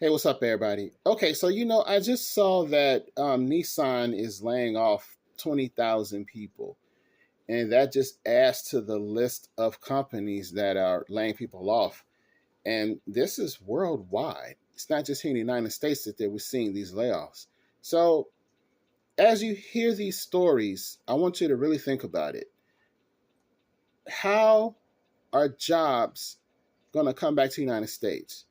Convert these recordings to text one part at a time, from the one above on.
Hey, what's up, everybody? Okay, so I just saw that Nissan is laying off 20,000 people, and that just adds to the list of companies that are laying people off. And this is worldwide. It's not just here in the United States that we're seeing these layoffs. So, as you hear these stories, I want you to really think about it. How are jobs going to come back to the United States?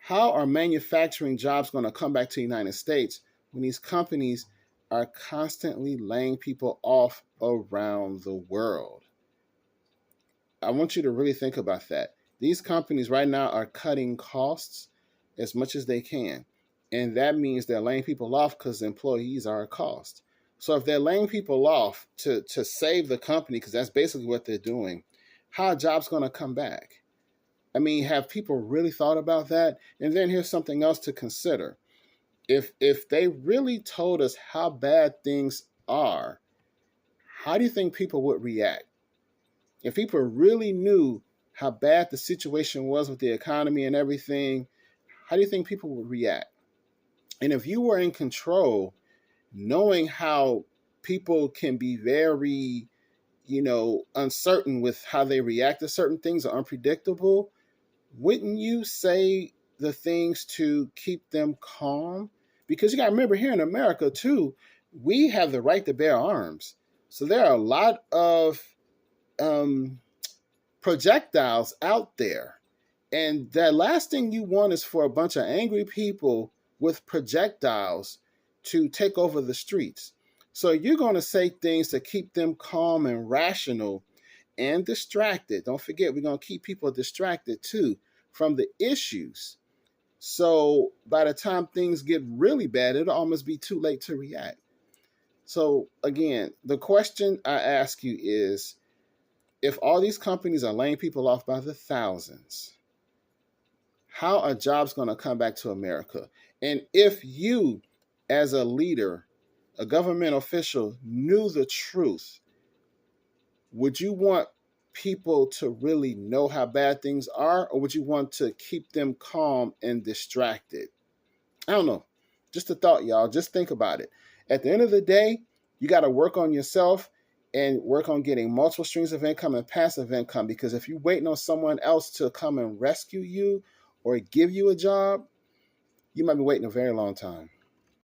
How are manufacturing jobs going to come back to the United States when these companies are constantly laying people off around the world? I want you to really think about that. These companies right now are cutting costs as much as they can. And that means they're laying people off because employees are a cost. So if they're laying people off to save the company, because that's basically what they're doing, how are jobs going to come back? I mean, have people really thought about that? And then here's something else to consider. If they really told us how bad things are, how do you think people would react? If people really knew how bad the situation was with the economy and everything, how do you think people would react? And if you were in control, knowing how people can be very, uncertain with how they react to certain things are unpredictable, wouldn't you say the things to keep them calm? Because you got to remember, here in America, too, we have the right to bear arms. So there are a lot of um, projectiles out there. And the last thing you want is for a bunch of angry people with projectiles to take over the streets. So you're going to say things to keep them calm and rational and distracted. Don't forget, we're going to keep people distracted too from the issues. So by the time things get really bad, it'll almost be too late to react. So again, the question I ask you is, if all these companies are laying people off by the thousands, how are jobs going to come back to America? And if you, as a leader, a government official, knew the truth, would you want people to really know how bad things are, or would you want to keep them calm and distracted? I don't know. Just a thought, y'all. Just think about it. At the end of the day, you got to work on yourself and work on getting multiple streams of income and passive income, because if you're waiting on someone else to come and rescue you or give you a job, you might be waiting a very long time.